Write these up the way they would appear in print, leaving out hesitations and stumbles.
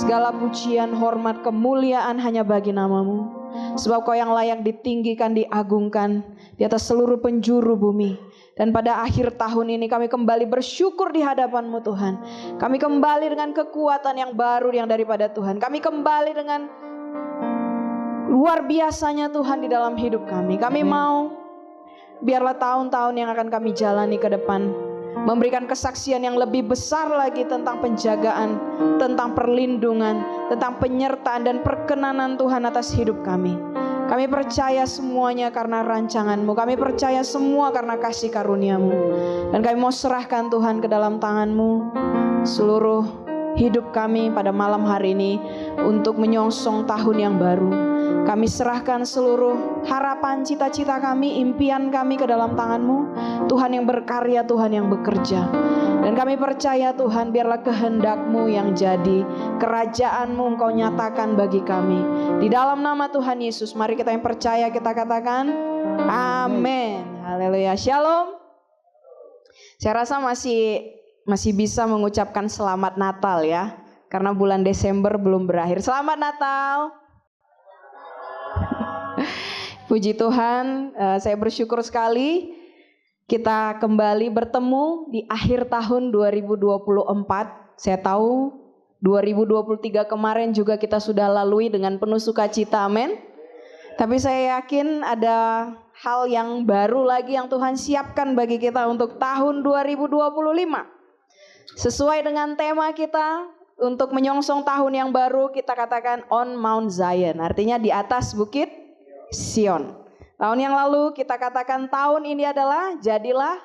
Segala pujian, hormat, kemuliaan hanya bagi nama-Mu. Sebab Kau yang layak ditinggikan, diagungkan di atas seluruh penjuru bumi. Dan pada akhir tahun ini kami kembali bersyukur di hadapan-Mu Tuhan. Kami kembali dengan kekuatan yang baru yang daripada Tuhan. Kami kembali dengan luar biasanya Tuhan di dalam hidup kami. Kami mau biarlah tahun-tahun yang akan kami jalani ke depan memberikan kesaksian yang lebih besar lagi tentang penjagaan, tentang perlindungan, tentang penyertaan dan perkenanan Tuhan atas hidup kami. Kami percaya semuanya karena rancangan-Mu. Kami percaya semua karena kasih karunia-Mu. Dan kami mau serahkan Tuhan ke dalam tangan-Mu seluruh hidup kami pada malam hari ini untuk menyongsong tahun yang baru. Kami serahkan seluruh harapan, cita-cita kami, impian kami ke dalam tangan-Mu. Tuhan yang berkarya, Tuhan yang bekerja. Dan kami percaya Tuhan, biarlah kehendak-Mu yang jadi, kerajaan-Mu Engkau nyatakan bagi kami. Di dalam nama Tuhan Yesus, mari kita yang percaya kita katakan amin. Haleluya. Shalom. Saya rasa masih bisa mengucapkan selamat Natal ya, karena bulan Desember belum berakhir. Selamat Natal. Puji Tuhan, saya bersyukur sekali kita kembali bertemu di akhir tahun 2024. Saya tahu 2023 kemarin juga kita sudah lalui dengan penuh sukacita, amin. Tapi saya yakin ada hal yang baru lagi yang Tuhan siapkan bagi kita untuk tahun 2025. Sesuai dengan tema kita untuk menyongsong tahun yang baru, kita katakan on Mount Zion, artinya di atas bukit Sion. Tahun yang lalu kita katakan tahun ini adalah jadilah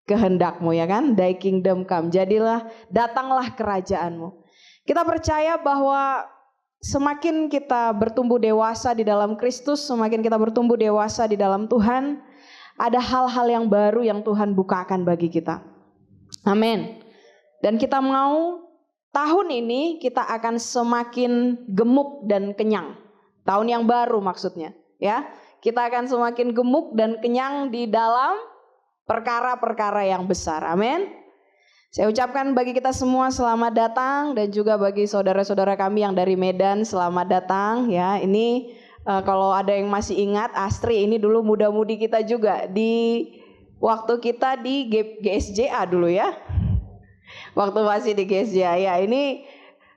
kehendak-Mu, ya kan? Thy kingdom come, jadilah, datanglah kerajaan-Mu. Kita percaya bahwa semakin kita bertumbuh dewasa di dalam Kristus, semakin kita bertumbuh dewasa di dalam Tuhan, ada hal-hal yang baru yang Tuhan bukakan bagi kita. Amin. Dan kita mau tahun ini kita akan semakin gemuk dan kenyang. Tahun yang baru maksudnya, ya. Kita akan semakin gemuk dan kenyang di dalam perkara-perkara yang besar. Amin. Saya ucapkan bagi kita semua selamat datang, dan juga bagi saudara-saudara kami yang dari Medan selamat datang ya. Ini kalau ada yang masih ingat, Astri ini dulu muda-mudi kita juga di waktu kita di GSJA dulu ya. Waktu masih di GSJA ya, ini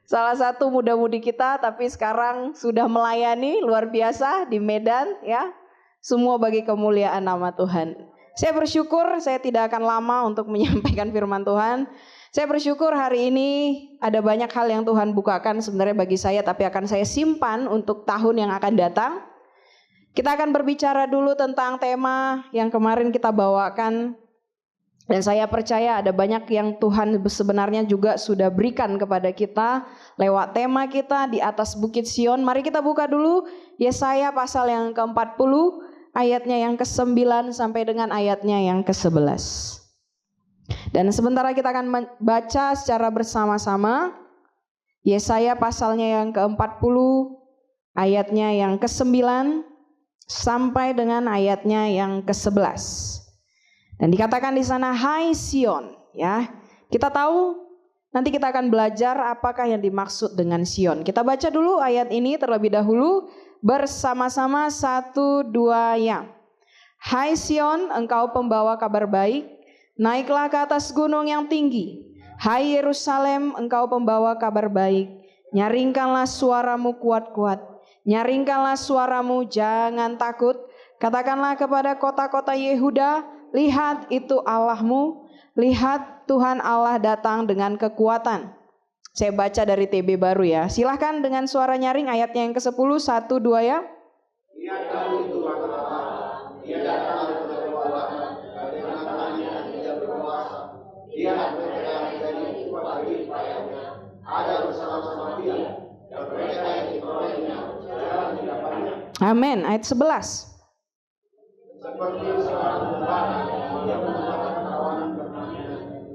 salah satu muda-mudi kita, tapi sekarang sudah melayani luar biasa di Medan ya. Semua bagi kemuliaan nama Tuhan. Saya bersyukur, saya tidak akan lama untuk menyampaikan firman Tuhan. Saya bersyukur hari ini ada banyak hal yang Tuhan bukakan sebenarnya bagi saya, tapi akan saya simpan untuk tahun yang akan datang. Kita akan berbicara dulu tentang tema yang kemarin kita bawakan. Dan saya percaya ada banyak yang Tuhan sebenarnya juga sudah berikan kepada kita lewat tema kita di atas Bukit Sion. Mari kita buka dulu Yesaya pasal yang ke-40, ayatnya yang ke-9 sampai dengan ayatnya yang ke-11. Dan sebentar kita akan baca secara bersama-sama Yesaya pasalnya yang ke-40, ayatnya yang ke-9 sampai dengan ayatnya yang ke-11. Dan dikatakan di sana, hai Sion, ya. Kita tahu nanti kita akan belajar apakah yang dimaksud dengan Sion. Kita baca dulu ayat ini terlebih dahulu bersama-sama 1, 2 ya. Hai Sion, engkau pembawa kabar baik, naiklah ke atas gunung yang tinggi. Hai Yerusalem, engkau pembawa kabar baik, nyaringkanlah suaramu kuat-kuat. Nyaringkanlah suaramu, jangan takut. Katakanlah kepada kota-kota Yehuda, lihat itu Allahmu, lihat Tuhan Allah datang dengan kekuatan. Saya baca dari TB baru ya. Silahkan dengan suara nyaring ayatnya yang ke-10, 1, 2 ya. Lihat itu Tuhan Allah, Dia datang dengan kekuatan, dan dengan tangannya Dia berkuasa. Lihat mereka yang menjadi kuat bagi upayanya, ada bersama-sama Dia, dan mereka yang diperolehnya jalan di hadapannya. Amin. Ayat 11. Seperti seorang pembara yang menggunakan kawanan bernanya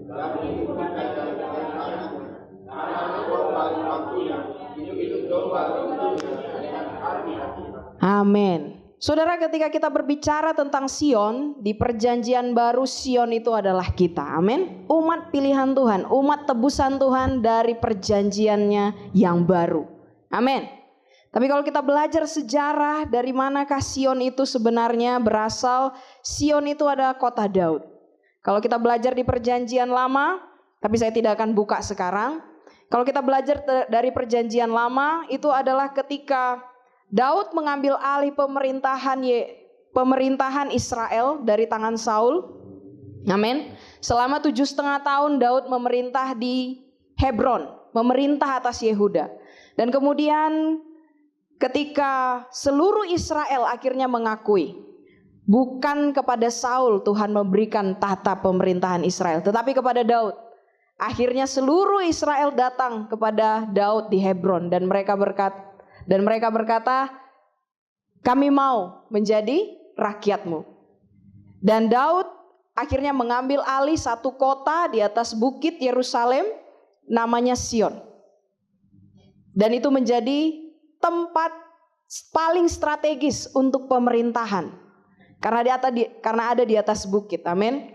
dan mengikuti dari tangannya. Anak domba di waktunya, hidup domba di waktunya dengan hati-hati. Amin. Saudara, ketika kita berbicara tentang Sion, di perjanjian baru Sion itu adalah kita. Amin. Umat pilihan Tuhan, umat tebusan Tuhan dari perjanjiannya yang baru. Amin. Tapi kalau kita belajar sejarah dari manakah Sion itu sebenarnya berasal, Sion itu adalah kota Daud. Kalau kita belajar di perjanjian lama, tapi saya tidak akan buka sekarang. Kalau kita belajar dari perjanjian lama, itu adalah ketika Daud mengambil alih pemerintahan Israel dari tangan Saul. Amin. Selama 7,5 tahun Daud memerintah di Hebron, memerintah atas Yehuda. Dan kemudian ketika seluruh Israel akhirnya mengakui, bukan kepada Saul Tuhan memberikan tahta pemerintahan Israel, tetapi kepada Daud. Akhirnya seluruh Israel datang kepada Daud di Hebron dan mereka berkata, kami mau menjadi rakyatmu. Dan Daud akhirnya mengambil alih satu kota di atas bukit Yerusalem, namanya Sion. Dan itu menjadi tempat paling strategis untuk pemerintahan, karena ada di atas bukit. Amin.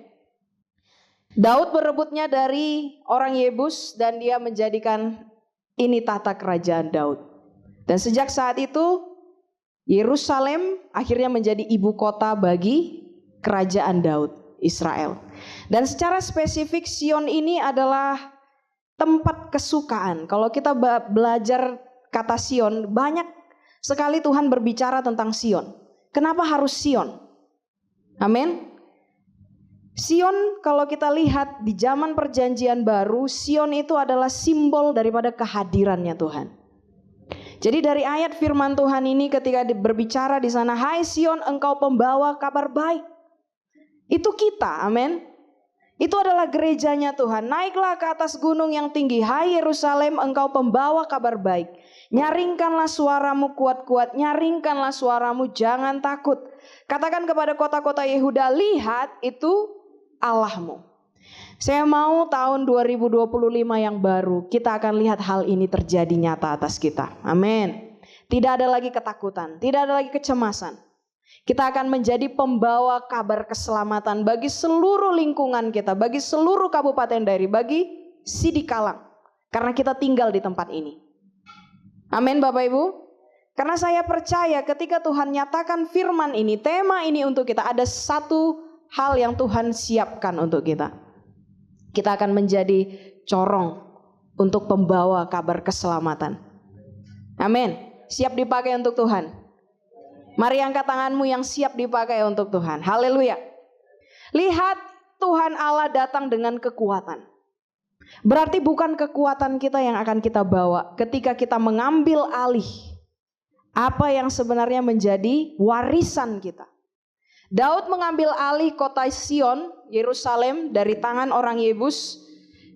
Daud berebutnya dari orang Yebus dan dia menjadikan ini tahta kerajaan Daud. Dan sejak saat itu Yerusalem akhirnya menjadi ibu kota bagi kerajaan Daud, Israel. Dan secara spesifik Sion ini adalah tempat kesukaan. Kalau kita belajar kata Sion, banyak sekali Tuhan berbicara tentang Sion. Kenapa harus Sion? Amin. Sion kalau kita lihat di zaman perjanjian baru, Sion itu adalah simbol daripada kehadirannya Tuhan. Jadi dari ayat firman Tuhan ini ketika berbicara di sana, hai Sion engkau pembawa kabar baik. Itu kita, amin. Itu adalah gerejanya Tuhan. Naiklah ke atas gunung yang tinggi, hai Yerusalem engkau pembawa kabar baik. Nyaringkanlah suaramu kuat-kuat, nyaringkanlah suaramu jangan takut. Katakan kepada kota-kota Yehuda, lihat itu Allahmu. Saya mau tahun 2025 yang baru kita akan lihat hal ini terjadi nyata atas kita. Amin. Tidak ada lagi ketakutan, tidak ada lagi kecemasan. Kita akan menjadi pembawa kabar keselamatan bagi seluruh lingkungan kita, bagi seluruh kabupaten daerah, bagi Sidikalang. Karena kita tinggal di tempat ini. Amin Bapak Ibu. Karena saya percaya ketika Tuhan nyatakan firman ini, tema ini untuk kita, ada satu hal yang Tuhan siapkan untuk kita. Kita akan menjadi corong untuk pembawa kabar keselamatan. Amin. Siap dipakai untuk Tuhan. Mari angkat tanganmu yang siap dipakai untuk Tuhan. Haleluya. Lihat Tuhan Allah datang dengan kekuatan. Berarti bukan kekuatan kita yang akan kita bawa ketika kita mengambil alih apa yang sebenarnya menjadi warisan kita. Daud mengambil alih kota Sion, Yerusalem dari tangan orang Yebus.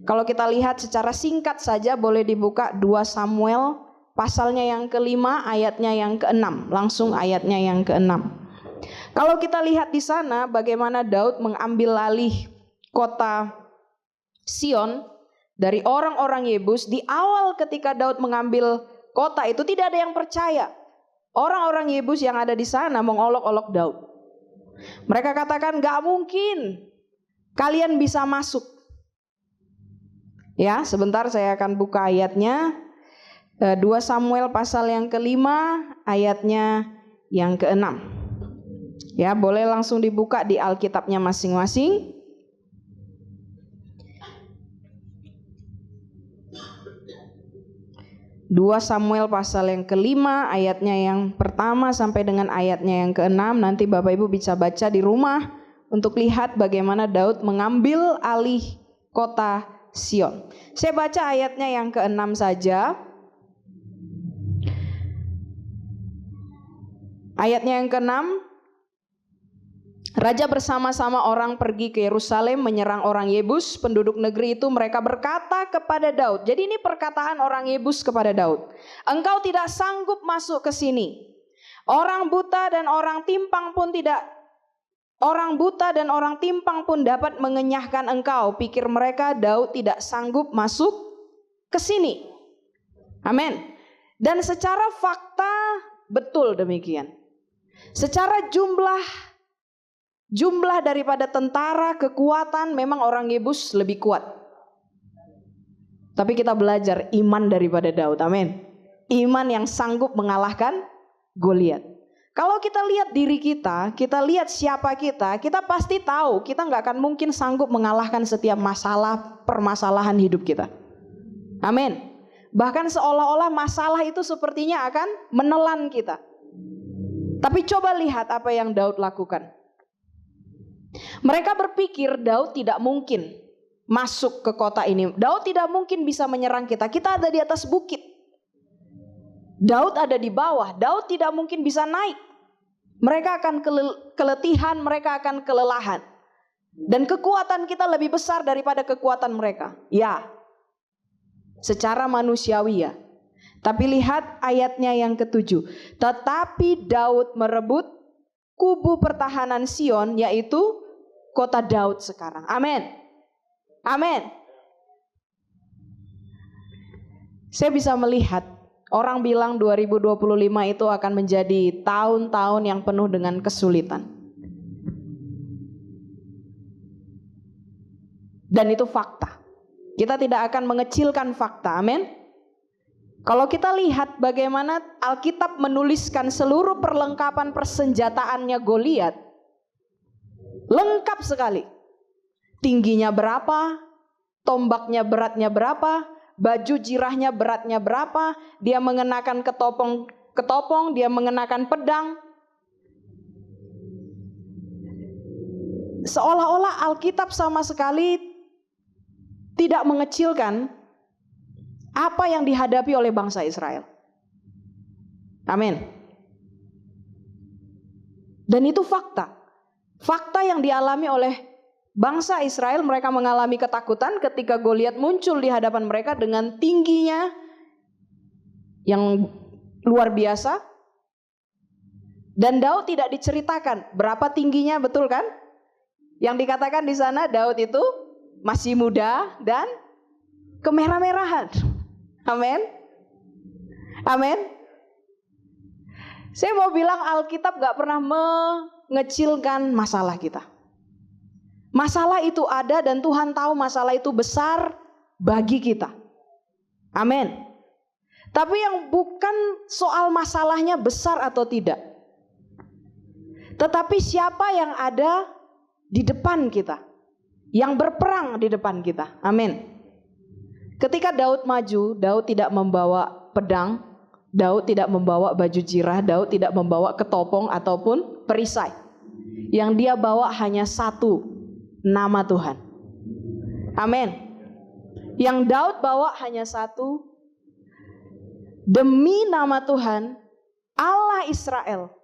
Kalau kita lihat secara singkat saja boleh dibuka 2 Samuel pasalnya yang ke-5 ayatnya yang ke-6. Langsung ayatnya yang ke-6. Kalau kita lihat di sana bagaimana Daud mengambil alih kota Sion dari orang-orang Yebus. Di awal ketika Daud mengambil kota itu tidak ada yang percaya. Orang-orang Yebus yang ada di sana mengolok-olok Daud. Mereka katakan gak mungkin kalian bisa masuk. Ya, sebentar saya akan buka ayatnya. 2 Samuel pasal yang ke-5 ayatnya yang ke-6. Ya, boleh langsung dibuka di Alkitabnya masing-masing. Dua Samuel pasal yang ke-5 ayatnya yang pertama sampai dengan ayatnya yang ke-6. Nanti Bapak Ibu bisa baca di rumah untuk lihat bagaimana Daud mengambil alih kota Sion. Saya baca ayatnya yang ke-6 saja. Ayatnya yang ke-6. Raja bersama-sama orang pergi ke Yerusalem menyerang orang Yebus, penduduk negeri itu. Mereka berkata kepada Daud. Jadi ini perkataan orang Yebus kepada Daud. Engkau tidak sanggup masuk ke sini. Orang buta dan orang timpang pun dapat mengenyahkan engkau. Pikir mereka Daud tidak sanggup masuk ke sini. Amin. Dan secara fakta betul demikian. Secara jumlah daripada tentara, kekuatan, memang orang Yebus lebih kuat. Tapi kita belajar iman daripada Daud. Amin. Iman yang sanggup mengalahkan Goliat. Kalau kita lihat diri kita lihat siapa kita pasti tahu kita nggak akan mungkin sanggup mengalahkan setiap permasalahan hidup kita. Amin. Bahkan seolah-olah masalah itu sepertinya akan menelan kita. Tapi coba lihat apa yang Daud lakukan. Mereka berpikir Daud tidak mungkin masuk ke kota ini. Daud tidak mungkin bisa menyerang kita. Kita ada di atas bukit. Daud ada di bawah. Daud tidak mungkin bisa naik. Mereka akan keletihan, mereka akan kelelahan. Dan kekuatan kita lebih besar daripada kekuatan mereka. Ya, secara manusiawi ya. Tapi lihat ayatnya yang ke-7. Tetapi Daud merebut kubu pertahanan Sion, yaitu kota Daud sekarang. Amin. Amin. Saya bisa melihat orang bilang 2025 itu akan menjadi tahun-tahun yang penuh dengan kesulitan. Dan itu fakta. Kita tidak akan mengecilkan fakta. Amin. Kalau kita lihat bagaimana Alkitab menuliskan seluruh perlengkapan persenjataannya Goliat, lengkap sekali. Tingginya berapa, tombaknya beratnya berapa, baju jirahnya beratnya berapa, dia mengenakan ketopong, dia mengenakan pedang. Seolah-olah Alkitab sama sekali tidak mengecilkan apa yang dihadapi oleh bangsa Israel. Amin. Dan itu fakta. Fakta yang dialami oleh bangsa Israel. Mereka mengalami ketakutan ketika Goliat muncul di hadapan mereka dengan tingginya yang luar biasa. Dan Daud tidak diceritakan berapa tingginya, betul kan? Yang dikatakan di sana Daud itu masih muda dan kemerah-merahan. Amin. Amin. Saya mau bilang Alkitab gak pernah mengecilkan masalah kita. Masalah itu ada dan Tuhan tahu masalah itu besar bagi kita. Amin. Tapi yang bukan soal masalahnya besar atau tidak. Tetapi siapa yang ada di depan kita. Yang berperang di depan kita. Amin. Ketika Daud maju, Daud tidak membawa pedang, Daud tidak membawa baju jirah, Daud tidak membawa ketopong ataupun perisai. Yang dia bawa hanya satu, nama Tuhan. Amin. Yang Daud bawa hanya satu, demi nama Tuhan, Allah Israel,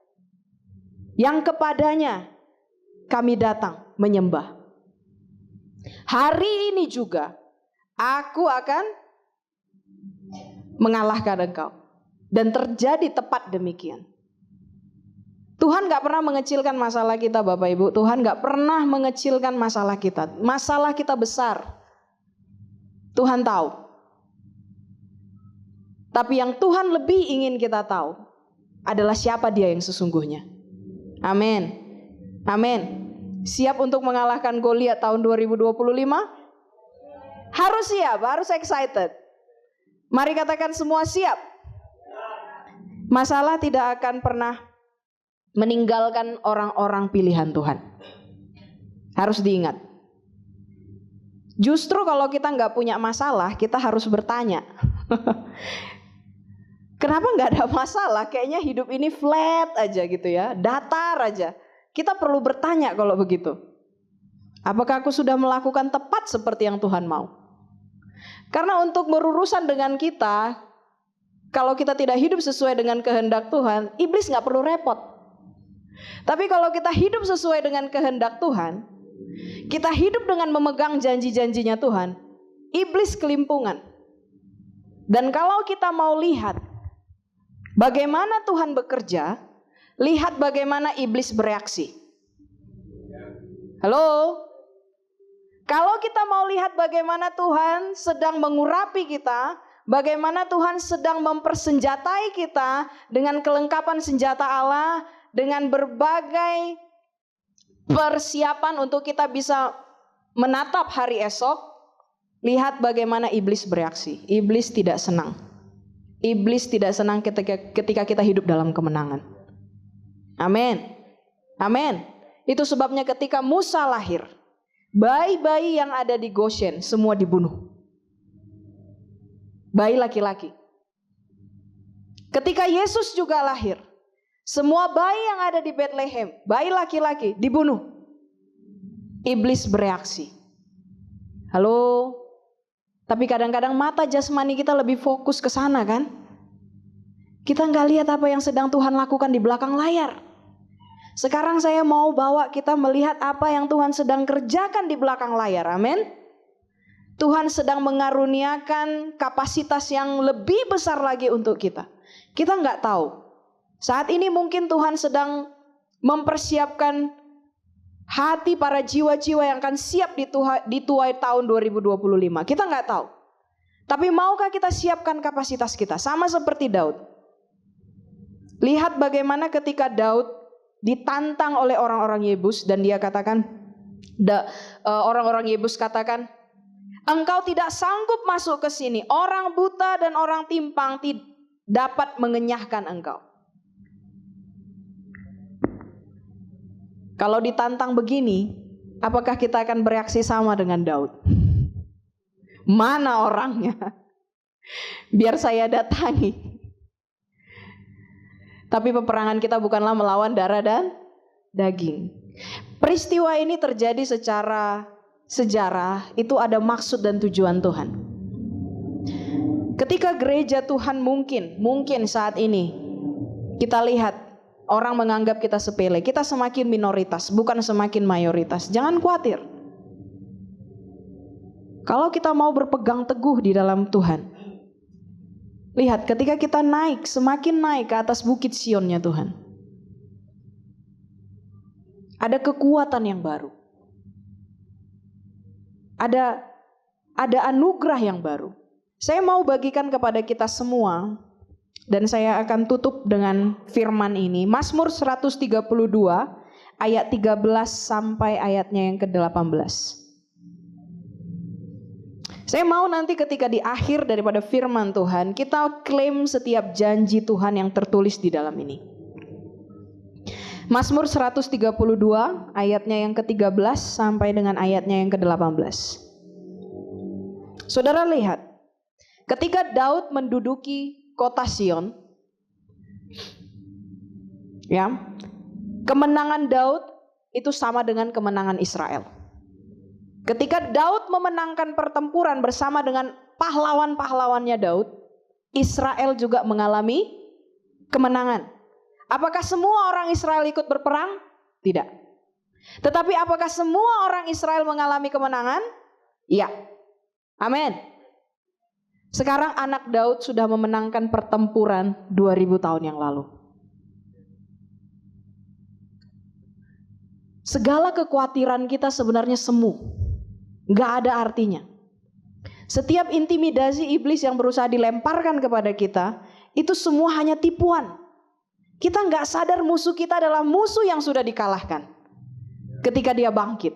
yang kepadanya kami datang menyembah. Hari ini juga aku akan mengalahkan engkau. Dan terjadi tepat demikian. Tuhan gak pernah mengecilkan masalah kita Bapak Ibu. Tuhan gak pernah mengecilkan masalah kita. Masalah kita besar. Tuhan tahu. Tapi yang Tuhan lebih ingin kita tahu adalah siapa dia yang sesungguhnya. Amin. Amin. Siap untuk mengalahkan Goliat tahun 2025? Harus siap, harus excited. Mari katakan semua siap. Masalah tidak akan pernah meninggalkan orang-orang pilihan Tuhan. Harus diingat. Justru kalau kita nggak punya masalah, kita harus bertanya. Kenapa nggak ada masalah? Kayaknya hidup ini flat aja gitu ya, datar aja. Kita perlu bertanya kalau begitu. Apakah aku sudah melakukan tepat seperti yang Tuhan mau? Karena untuk berurusan dengan kita, kalau kita tidak hidup sesuai dengan kehendak Tuhan, iblis gak perlu repot. Tapi kalau kita hidup sesuai dengan kehendak Tuhan, kita hidup dengan memegang janji-janjinya Tuhan, iblis kelimpungan. Dan kalau kita mau lihat bagaimana Tuhan bekerja, lihat bagaimana iblis bereaksi. Halo? Kalau kita mau lihat bagaimana Tuhan sedang mengurapi kita, bagaimana Tuhan sedang mempersenjatai kita dengan kelengkapan senjata Allah, dengan berbagai persiapan untuk kita bisa menatap hari esok, lihat bagaimana iblis bereaksi. Iblis tidak senang. Iblis tidak senang ketika kita hidup dalam kemenangan. Amin. Amin. Itu sebabnya ketika Musa lahir, bayi-bayi yang ada di Goshen semua dibunuh. Bayi laki-laki. Ketika Yesus juga lahir, semua bayi yang ada di Bethlehem, bayi laki-laki dibunuh. Iblis bereaksi. Halo? Tapi kadang-kadang mata jasmani kita lebih fokus ke sana kan? Kita nggak lihat apa yang sedang Tuhan lakukan di belakang layar. Sekarang saya mau bawa kita melihat apa yang Tuhan sedang kerjakan di belakang layar. Amin. Tuhan sedang mengaruniakan kapasitas yang lebih besar lagi untuk kita. Kita nggak tahu. Saat ini mungkin Tuhan sedang mempersiapkan hati para jiwa-jiwa yang akan siap di tuai tahun 2025. Kita nggak tahu. Tapi maukah kita siapkan kapasitas kita? Sama seperti Daud. Lihat bagaimana ketika Daud ditantang oleh orang-orang Yebus dan dia katakan, orang-orang Yebus katakan, engkau tidak sanggup masuk ke sini. Orang buta dan orang timpang dapat mengenyahkan engkau. Kalau ditantang begini, apakah kita akan bereaksi sama dengan Daud? Mana orangnya? Biar saya datangi. Tapi peperangan kita bukanlah melawan darah dan daging. Peristiwa ini terjadi secara sejarah, itu ada maksud dan tujuan Tuhan. Ketika gereja Tuhan mungkin saat ini kita lihat orang menganggap kita sepele, kita semakin minoritas, bukan semakin mayoritas. Jangan khawatir. Kalau kita mau berpegang teguh di dalam Tuhan, lihat ketika kita naik, semakin naik ke atas bukit Sionnya Tuhan, ada kekuatan yang baru. Ada anugerah yang baru. Saya mau bagikan kepada kita semua, dan saya akan tutup dengan firman ini. Mazmur 132 ayat 13 sampai ayatnya yang ke-18. Saya mau nanti ketika di akhir daripada firman Tuhan, kita klaim setiap janji Tuhan yang tertulis di dalam ini. Mazmur 132 ayatnya yang ke-13 sampai dengan ayatnya yang ke-18. Saudara lihat, ketika Daud menduduki kota Sion, ya, kemenangan Daud itu sama dengan kemenangan Israel. Ketika Daud memenangkan pertempuran bersama dengan pahlawan-pahlawannya Daud, Israel juga mengalami kemenangan. Apakah semua orang Israel ikut berperang? Tidak. Tetapi apakah semua orang Israel mengalami kemenangan? Iya. Amin. Sekarang anak Daud sudah memenangkan pertempuran 2000 tahun yang lalu. Segala kekhawatiran kita sebenarnya semu. Gak ada artinya. Setiap intimidasi iblis yang berusaha dilemparkan kepada kita, itu semua hanya tipuan. Kita gak sadar musuh kita adalah musuh yang sudah dikalahkan ketika dia bangkit.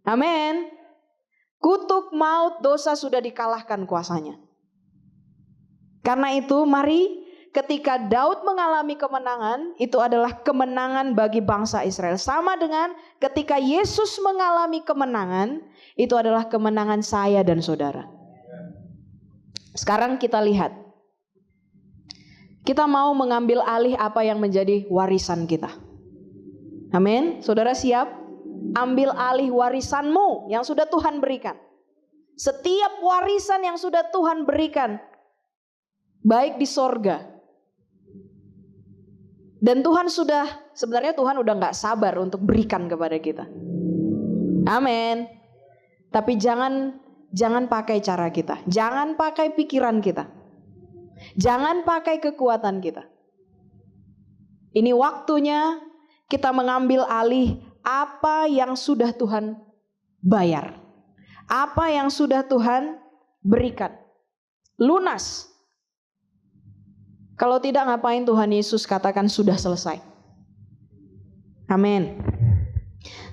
Amin. Kutuk maut dosa sudah dikalahkan kuasanya. Karena itu mari ketika Daud mengalami kemenangan, itu adalah kemenangan bagi bangsa Israel. Sama dengan ketika Yesus mengalami kemenangan, itu adalah kemenangan saya dan saudara. Sekarang kita lihat. Kita mau mengambil alih apa yang menjadi warisan kita. Amin. Saudara siap? Ambil alih warisanmu yang sudah Tuhan berikan. Setiap warisan yang sudah Tuhan berikan, baik di sorga. Dan sebenarnya Tuhan udah gak sabar untuk berikan kepada kita. Amin. Tapi jangan pakai cara kita. Jangan pakai pikiran kita. Jangan pakai kekuatan kita. Ini waktunya kita mengambil alih apa yang sudah Tuhan bayar. Apa yang sudah Tuhan berikan. Lunas. Kalau tidak, ngapain Tuhan Yesus katakan sudah selesai? Amin.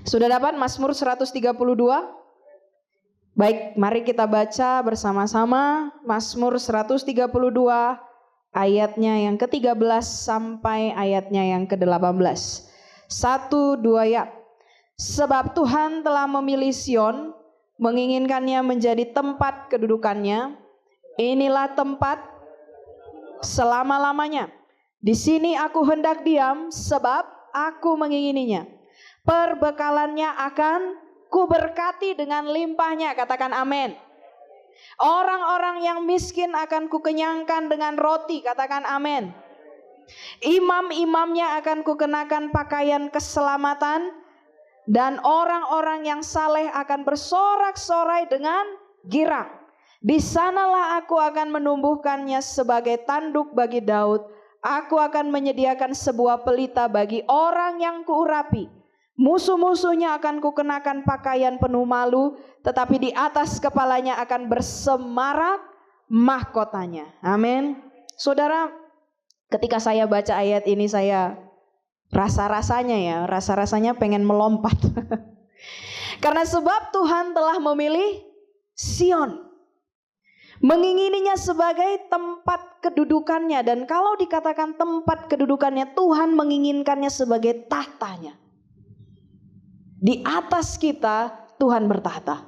Sudah dapat Mazmur 132? Baik, mari kita baca bersama-sama Mazmur 132 ayatnya yang ke-13 sampai ayatnya yang ke-18. 1-2 ya. Sebab Tuhan telah memilih Sion, menginginkannya menjadi tempat kedudukannya. Inilah tempat selama-lamanya. Di sini aku hendak diam sebab aku mengingininya. Perbekalannya akan kuberkati dengan limpahnya. Katakan amin. Orang-orang yang miskin akan kukenyangkan dengan roti. Katakan amin. Imam-imamnya akan kukenakan pakaian keselamatan, dan orang-orang yang saleh akan bersorak-sorai dengan girang. Di sanalah aku akan menumbuhkannya sebagai tanduk bagi Daud. Aku akan menyediakan sebuah pelita bagi orang yang kuurapi. Musuh-musuhnya akan kukenakan pakaian penuh malu, tetapi di atas kepalanya akan bersemarak mahkotanya. Amin. Saudara, ketika saya baca ayat ini saya rasa-rasanya pengen melompat. Karena sebab Tuhan telah memilih Sion, mengingininya sebagai tempat kedudukannya. Dan kalau dikatakan tempat kedudukannya, Tuhan menginginkannya sebagai tahtanya. Di atas kita Tuhan bertahta.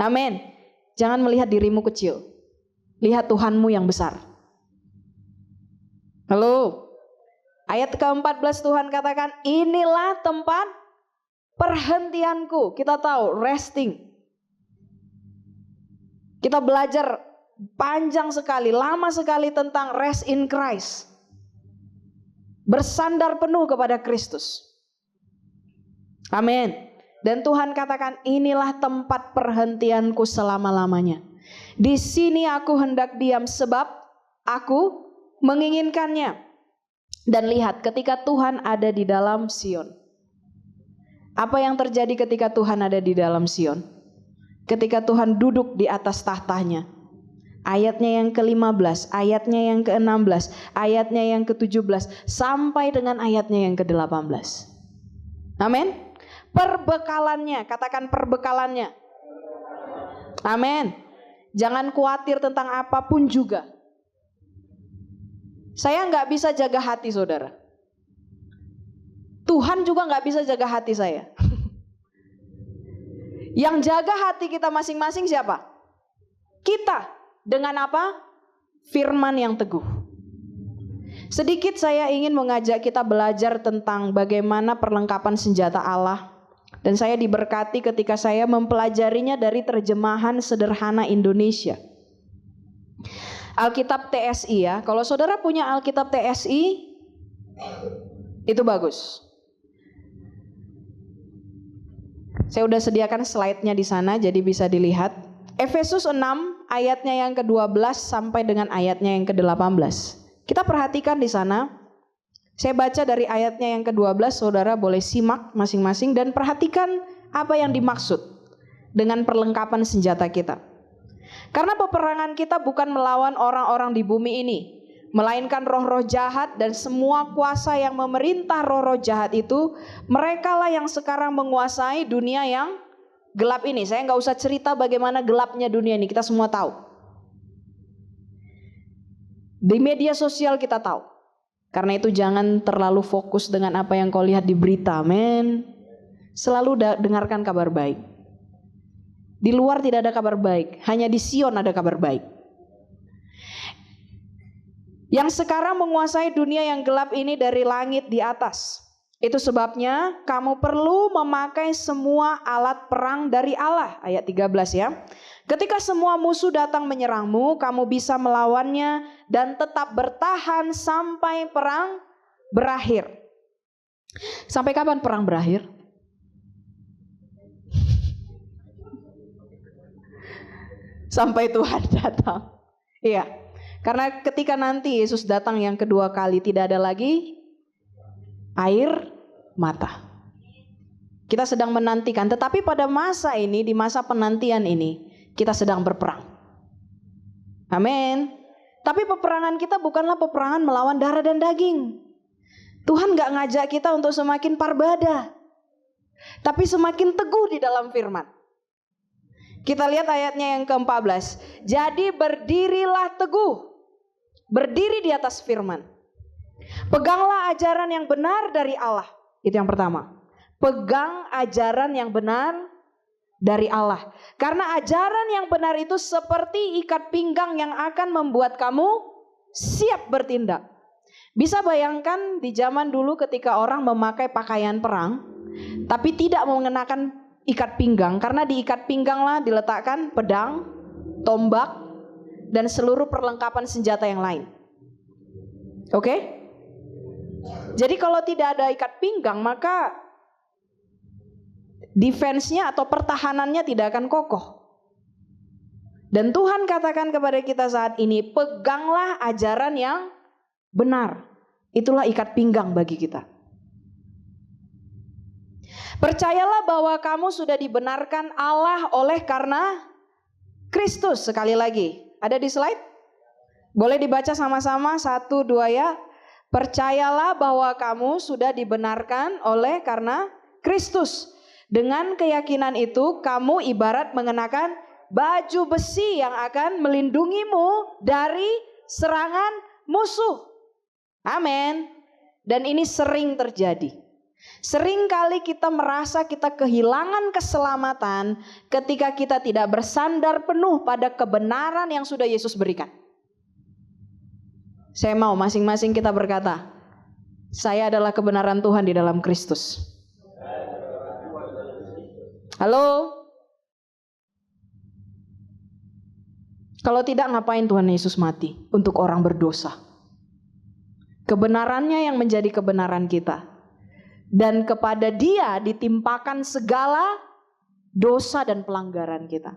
Amin. Jangan melihat dirimu kecil, lihat Tuhanmu yang besar. Halo. Ayat ke-14 Tuhan katakan, inilah tempat perhentianku. Kita tahu resting. Kita belajar panjang sekali, lama sekali tentang rest in Christ. Bersandar penuh kepada Kristus. Amin. Dan Tuhan katakan, inilah tempat perhentianku selama-lamanya. Di sini aku hendak diam sebab aku menginginkannya. Dan lihat, ketika Tuhan ada di dalam Sion, apa yang terjadi ketika Tuhan ada di dalam Sion? Ketika Tuhan duduk di atas tahtanya. Ayatnya yang ke-15, ayatnya yang ke-16, ayatnya yang ke-17, sampai dengan ayatnya yang ke-18. Amin. Perbekalannya, katakan perbekalannya. Amin. Jangan khawatir tentang apapun juga. Saya nggak bisa jaga hati saudara. Tuhan juga nggak bisa jaga hati saya. Yang jaga hati kita masing-masing siapa? Kita. Dengan apa? Firman yang teguh. Sedikit saya ingin mengajak kita belajar tentang bagaimana perlengkapan senjata Allah. Dan saya diberkati ketika saya mempelajarinya dari terjemahan sederhana Indonesia. Alkitab TSI ya. Kalau saudara punya Alkitab TSI, itu bagus. Saya udah sediakan slide-nya di sana, jadi bisa dilihat. Efesus 6 ayatnya yang ke-12 sampai dengan ayatnya yang ke-18. Kita perhatikan di sana. Saya baca dari ayatnya yang ke-12, saudara boleh simak masing-masing dan perhatikan apa yang dimaksud dengan perlengkapan senjata kita. Karena peperangan kita bukan melawan orang-orang di bumi ini, melainkan roh-roh jahat dan semua kuasa yang memerintah roh-roh jahat itu. Merekalah yang sekarang menguasai dunia yang gelap ini. Saya nggak usah cerita bagaimana gelapnya dunia ini, kita semua tahu. Di media sosial kita tahu. Karena itu jangan terlalu fokus dengan apa yang kau lihat di berita, men. Selalu dengarkan kabar baik. Di luar tidak ada kabar baik, hanya di Sion ada kabar baik. Yang sekarang menguasai dunia yang gelap ini dari langit di atas. Itu sebabnya kamu perlu memakai semua alat perang dari Allah. Ayat 13 ya. Ketika semua musuh datang menyerangmu, kamu bisa melawannya dan tetap bertahan sampai perang berakhir. Sampai kapan perang berakhir? Sampai Tuhan datang. Iya. Karena ketika nanti Yesus datang yang kedua kali, tidak ada lagi air mata. Kita sedang menantikan, tetapi pada masa ini, di masa penantian ini, kita sedang berperang. Amin. Tapi peperangan kita bukanlah peperangan melawan darah dan daging. Tuhan gak ngajak kita untuk semakin parbadah, tapi semakin teguh di dalam firman. Kita lihat ayatnya yang ke-14. Jadi berdirilah teguh, berdiri di atas firman. Peganglah ajaran yang benar dari Allah. Itu yang pertama. Pegang ajaran yang benar dari Allah. Karena ajaran yang benar itu seperti ikat pinggang yang akan membuat kamu siap bertindak. Bisa bayangkan di zaman dulu ketika orang memakai pakaian perang, tapi tidak mengenakan ikat pinggang. Karena di ikat pingganglah diletakkan pedang, tombak, dan seluruh perlengkapan senjata yang lain. Oke? Jadi kalau tidak ada ikat pinggang, maka defense-nya atau pertahanannya tidak akan kokoh. Dan Tuhan katakan kepada kita saat ini, peganglah ajaran yang benar. Itulah ikat pinggang bagi kita. Percayalah bahwa kamu sudah dibenarkan Allah oleh karena Kristus. Sekali lagi, ada di slide? Boleh dibaca sama-sama 1, 2 ya. Percayalah bahwa kamu sudah dibenarkan oleh karena Kristus. Dengan keyakinan itu kamu ibarat mengenakan baju besi yang akan melindungimu dari serangan musuh. Amin. Dan ini sering terjadi. Sering kali kita merasa kita kehilangan keselamatan ketika kita tidak bersandar penuh pada kebenaran yang sudah Yesus berikan. Saya mau masing-masing kita berkata, saya adalah kebenaran Tuhan di dalam Kristus. Halo? Kalau tidak, ngapain Tuhan Yesus mati untuk orang berdosa? Kebenarannya yang menjadi kebenaran kita. Dan kepada Dia ditimpakan segala dosa dan pelanggaran kita.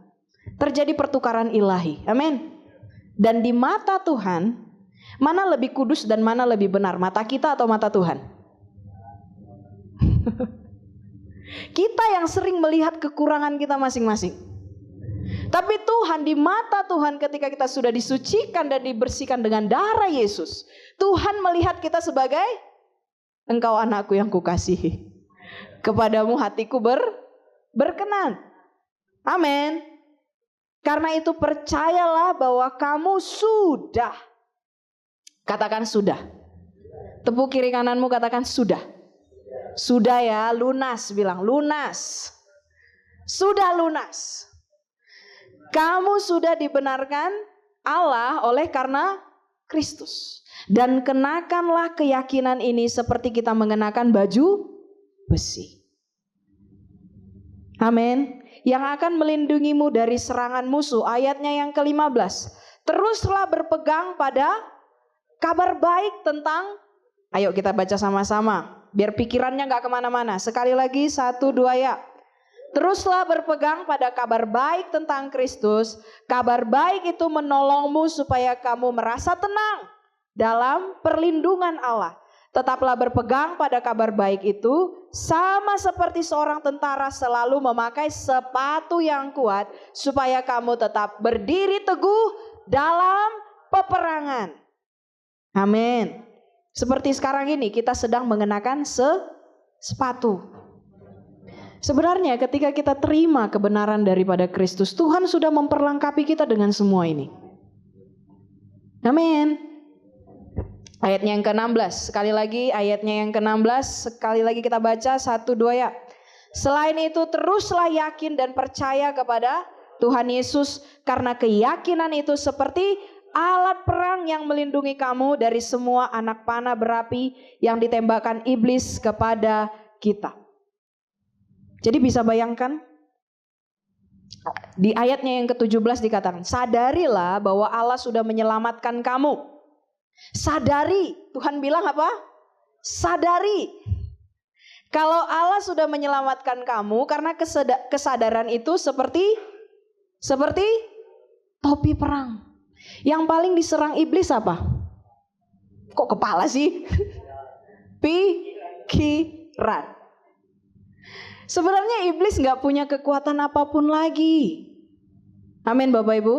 Terjadi pertukaran ilahi. Amin. Dan di mata Tuhan, mana lebih kudus dan mana lebih benar? Mata kita atau mata Tuhan? Kita yang sering melihat kekurangan kita masing-masing. Tapi Tuhan, di mata Tuhan ketika kita sudah disucikan dan dibersihkan dengan darah Yesus, Tuhan melihat kita sebagai, engkau anakku yang kukasihi, kepadamu hatiku berkenan. Amin. Karena itu percayalah bahwa kamu sudah. Katakan sudah. Tepuk kiri kananmu, katakan sudah. Sudah ya, lunas, bilang lunas. Sudah lunas. Kamu sudah dibenarkan Allah oleh karena Kristus. Dan kenakanlah keyakinan ini seperti kita mengenakan baju besi. Amin. Yang akan melindungimu dari serangan musuh. Ayatnya yang ke-15. Teruslah berpegang pada kabar baik tentang, ayo kita baca sama-sama. Biar pikirannya gak kemana-mana. Sekali lagi 1, 2 ya. Teruslah berpegang pada kabar baik tentang Kristus. Kabar baik itu menolongmu supaya kamu merasa tenang dalam perlindungan Allah. Tetaplah berpegang pada kabar baik itu, sama seperti seorang tentara selalu memakai sepatu yang kuat, supaya kamu tetap berdiri teguh dalam peperangan. Amin. Seperti sekarang ini kita sedang mengenakan sepatu. Sebenarnya ketika kita terima kebenaran daripada Kristus, Tuhan sudah memperlengkapi kita dengan semua ini. Amin. Ayatnya yang ke-16, sekali lagi ayatnya yang ke-16, sekali lagi kita baca 1, 2 ya. Selain itu teruslah yakin dan percaya kepada Tuhan Yesus, karena keyakinan itu seperti alat perang yang melindungi kamu dari semua anak panah berapi yang ditembakkan iblis kepada kita. Jadi bisa bayangkan di ayatnya yang ke-17 dikatakan, sadarilah bahwa Allah sudah menyelamatkan kamu. Sadari, Tuhan bilang apa? Sadari. Kalau Allah sudah menyelamatkan kamu, karena kesadaran itu seperti topi perang. Yang paling diserang iblis apa? Kok kepala sih? Pikiran. Sebenarnya iblis gak punya kekuatan apapun lagi. Amin Bapak Ibu.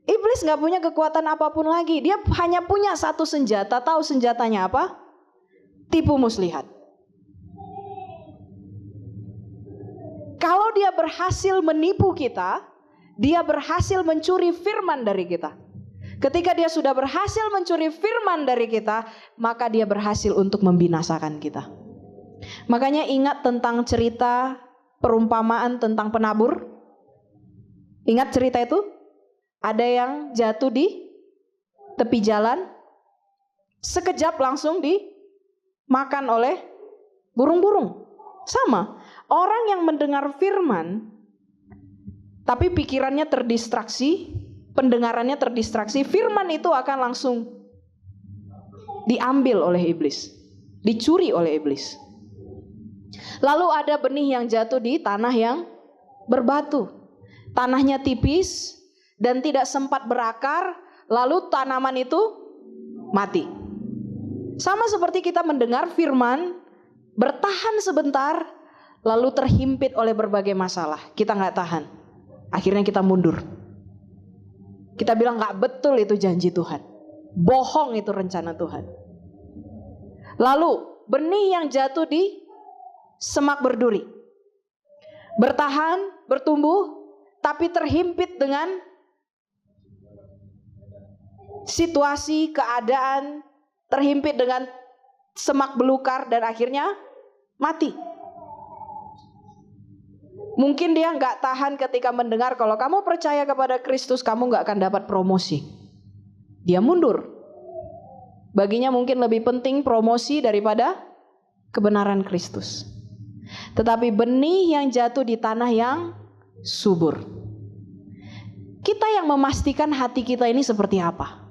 Iblis gak punya kekuatan apapun lagi. Dia hanya punya satu senjata. Tahu senjatanya apa? tipu muslihat. Kalau dia berhasil menipu kita, dia berhasil mencuri firman dari kita. Ketika dia sudah berhasil mencuri firman dari kita, maka dia berhasil untuk membinasakan kita. Makanya ingat tentang cerita perumpamaan tentang penabur. Ingat cerita itu? Ada yang jatuh di tepi jalan, sekejap langsung dimakan oleh burung-burung. Sama, orang yang mendengar firman, tapi pikirannya terdistraksi, pendengarannya terdistraksi, firman itu akan langsung diambil oleh iblis, dicuri oleh iblis. Lalu ada benih yang jatuh di tanah yang berbatu. Tanahnya tipis dan tidak sempat berakar, lalu tanaman itu mati. Sama seperti kita mendengar firman, bertahan sebentar, lalu terhimpit oleh berbagai masalah. Kita gak tahan, akhirnya kita mundur. Kita bilang gak betul itu janji Tuhan, bohong itu rencana Tuhan. Lalu benih yang jatuh di semak berduri, bertahan, bertumbuh, tapi terhimpit dengan situasi, keadaan, terhimpit dengan semak belukar dan akhirnya mati. Mungkin dia gak tahan ketika mendengar kalau kamu percaya kepada Kristus kamu gak akan dapat promosi. Dia mundur. Baginya mungkin lebih penting promosi daripada kebenaran Kristus. Tetapi benih yang jatuh di tanah yang subur. Kita yang memastikan hati kita ini seperti apa?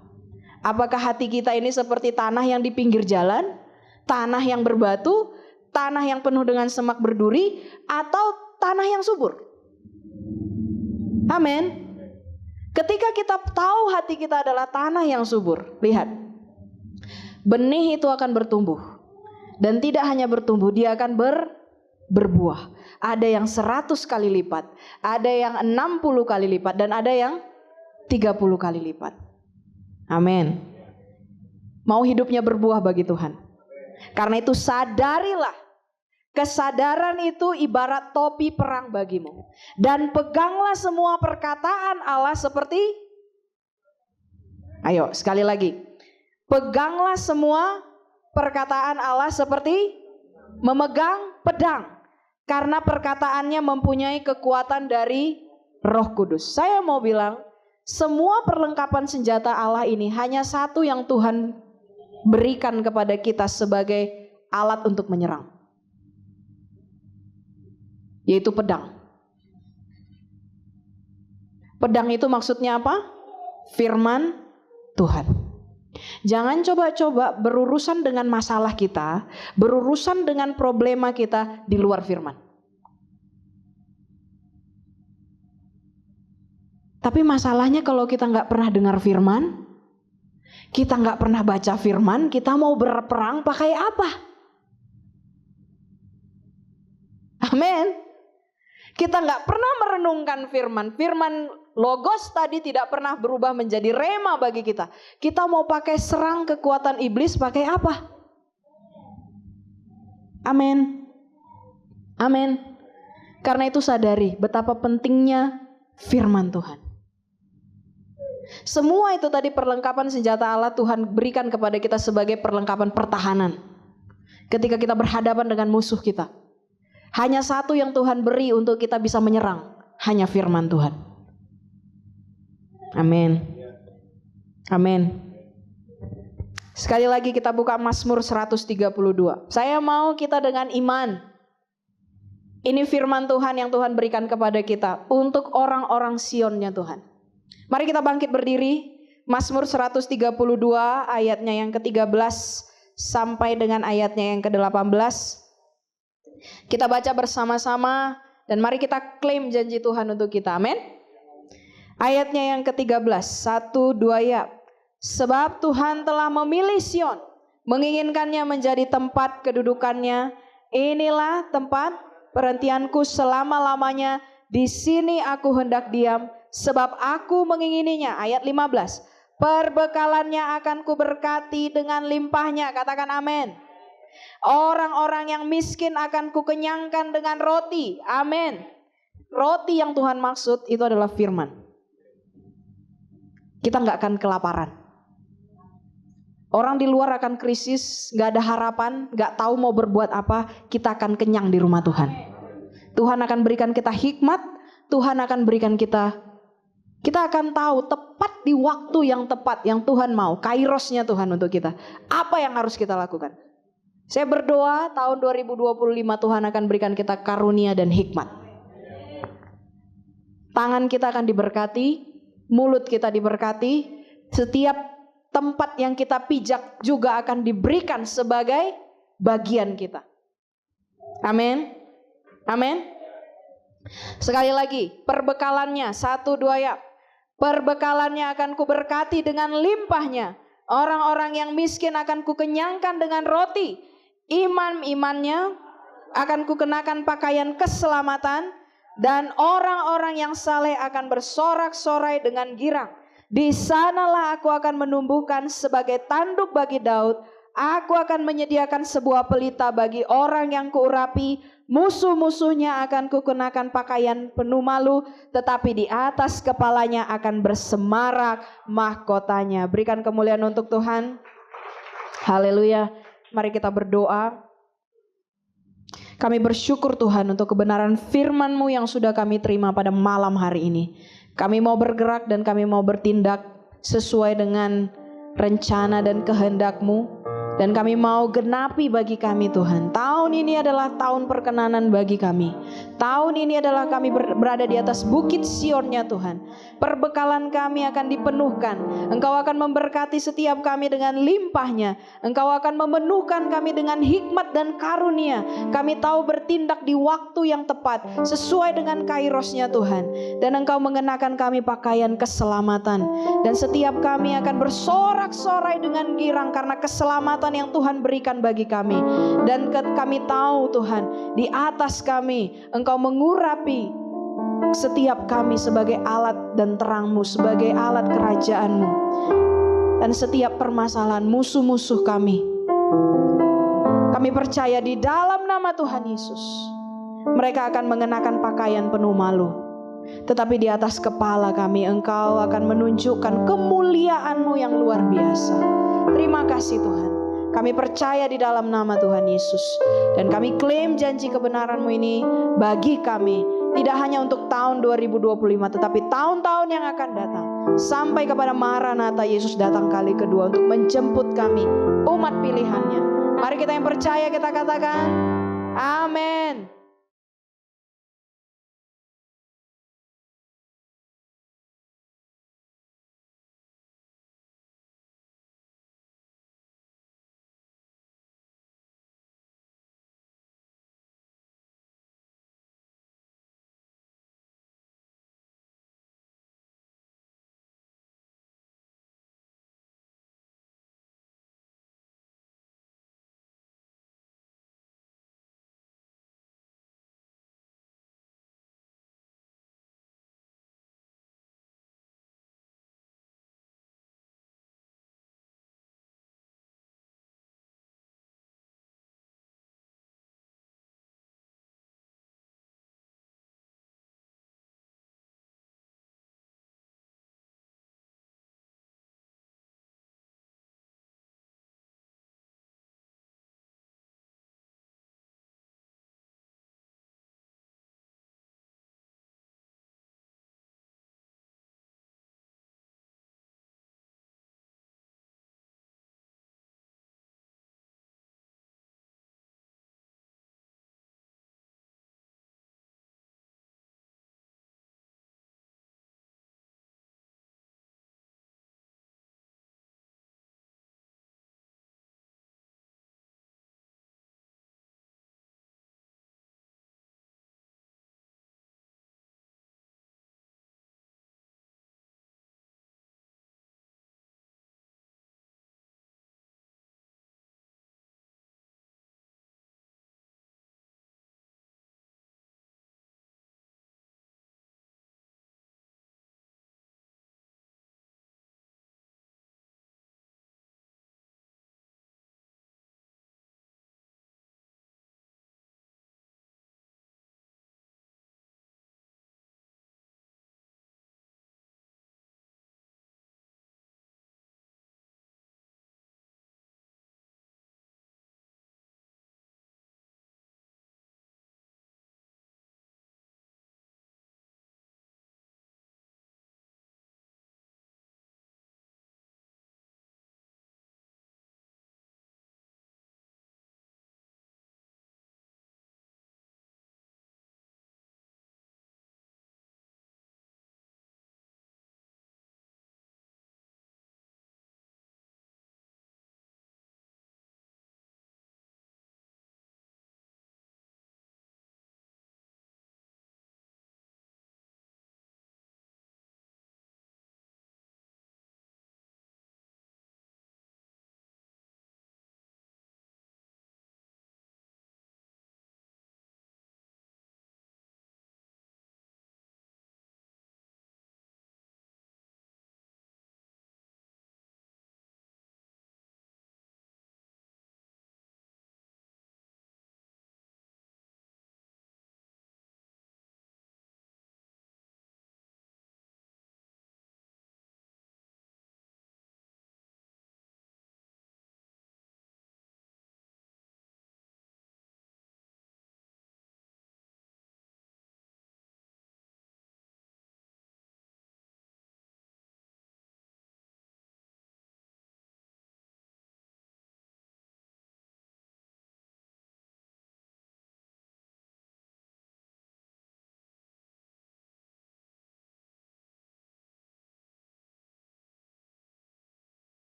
Apakah hati kita ini seperti tanah yang di pinggir jalan, tanah yang berbatu, tanah yang penuh dengan semak berduri, atau tanah yang subur? Amin. Ketika kita tahu hati kita adalah tanah yang subur, lihat, benih itu akan bertumbuh. Dan tidak hanya bertumbuh, dia akan berbuah. Ada yang 100 kali lipat, ada yang 60 kali lipat, dan ada yang 30 kali lipat. Amin. Mau hidupnya berbuah bagi Tuhan. Karena itu sadarilah, kesadaran itu ibarat topi perang bagimu. Dan peganglah semua perkataan Allah seperti, ayo sekali lagi, peganglah semua perkataan Allah seperti memegang pedang. Karena perkataannya mempunyai kekuatan dari Roh Kudus. Saya mau bilang, semua perlengkapan senjata Allah ini hanya satu yang Tuhan berikan kepada kita sebagai alat untuk menyerang, yaitu pedang. Pedang itu maksudnya apa? Firman Tuhan. Jangan coba-coba berurusan dengan masalah kita, berurusan dengan problema kita di luar firman. Tapi masalahnya kalau kita gak pernah dengar firman, kita gak pernah baca firman, kita mau berperang pakai apa? Amin. Kita gak pernah merenungkan firman. Firman Logos tadi tidak pernah berubah menjadi rema bagi kita. Kita mau pakai serang kekuatan iblis pakai apa? Amin. Amin. Karena itu sadari betapa pentingnya firman Tuhan. Semua itu tadi perlengkapan senjata Allah Tuhan berikan kepada kita sebagai perlengkapan pertahanan. Ketika kita berhadapan dengan musuh kita. Hanya satu yang Tuhan beri untuk kita bisa menyerang. Hanya firman Tuhan. Amin. Amin. Sekali lagi kita buka Mazmur 132. Saya mau kita dengan iman. Ini firman Tuhan yang Tuhan berikan kepada kita untuk orang-orang Sionnya Tuhan. Mari kita bangkit berdiri. Mazmur 132 ayatnya yang ke-13 sampai dengan ayatnya yang ke-18. Kita baca bersama-sama dan mari kita klaim janji Tuhan untuk kita. Amin. Ayatnya yang ke-13, 1, 2 ya. Sebab Tuhan telah memilih Sion, menginginkannya menjadi tempat kedudukannya. Inilah tempat perhentianku selama-lamanya, di sini aku hendak diam, sebab aku mengingininya. Ayat 15, perbekalannya akan kuberkati dengan limpahnya. Katakan amin. Orang-orang yang miskin akan kukenyangkan dengan roti. Amin. Roti yang Tuhan maksud itu adalah firman. Kita gak akan kelaparan. Orang di luar akan krisis, gak ada harapan, gak tahu mau berbuat apa. Kita akan kenyang di rumah Tuhan. Tuhan akan berikan kita hikmat. Tuhan akan berikan kita akan tahu tepat di waktu yang tepat yang Tuhan mau. Kairosnya Tuhan untuk kita. Apa yang harus kita lakukan? Saya berdoa tahun 2025 Tuhan akan berikan kita karunia dan hikmat. Tangan kita akan diberkati, mulut kita diberkati, setiap tempat yang kita pijak juga akan diberikan sebagai bagian kita. Amin. Amin. Sekali lagi, perbekalannya 1, 2 ya. Perbekalannya akan kuberkati dengan limpahnya. Orang-orang yang miskin akan kukenyangkan dengan roti. Imannya akan kukenakan pakaian keselamatan. Dan orang-orang yang saleh akan bersorak-sorai dengan girang. Di sanalah aku akan menumbuhkan sebagai tanduk bagi Daud. Aku akan menyediakan sebuah pelita bagi orang yang kuurapi. Musuh-musuhnya akan kukenakan pakaian penuh malu. Tetapi di atas kepalanya akan bersemarak mahkotanya. Berikan kemuliaan untuk Tuhan. Haleluya. Mari kita berdoa. Kami bersyukur Tuhan untuk kebenaran firman-Mu yang sudah kami terima pada malam hari ini. Kami mau bergerak dan kami mau bertindak sesuai dengan rencana dan kehendak-Mu. Dan kami mau genapi bagi kami Tuhan. Tahun ini adalah tahun perkenanan bagi kami. Tahun ini adalah kami berada di atas bukit Sion-Nya Tuhan. Perbekalan kami akan dipenuhkan. Engkau akan memberkati setiap kami dengan limpahnya. Engkau akan memenuhkan kami dengan hikmat dan karunia. Kami tahu bertindak di waktu yang tepat sesuai dengan kairosnya Tuhan. Dan Engkau mengenakan kami pakaian keselamatan. Dan setiap kami akan bersorak-sorai dengan girang karena keselamatan yang Tuhan berikan bagi kami. Dan kami tahu Tuhan, di atas kami Engkau mengurapi setiap kami sebagai alat dan terang-Mu, sebagai alat kerajaan-Mu. Dan setiap permasalahan musuh-musuh kami percaya di dalam nama Tuhan Yesus, mereka akan mengenakan pakaian penuh malu. Tetapi di atas kepala kami Engkau akan menunjukkan kemuliaan-Mu yang luar biasa. Terima kasih Tuhan. Kami percaya di dalam nama Tuhan Yesus. Dan kami klaim janji kebenaran-Mu ini bagi kami. Tidak hanya untuk tahun 2025, tetapi tahun-tahun yang akan datang. Sampai kepada Maranatha Yesus datang kali kedua untuk menjemput kami, umat pilihannya. Mari kita yang percaya kita katakan, amin.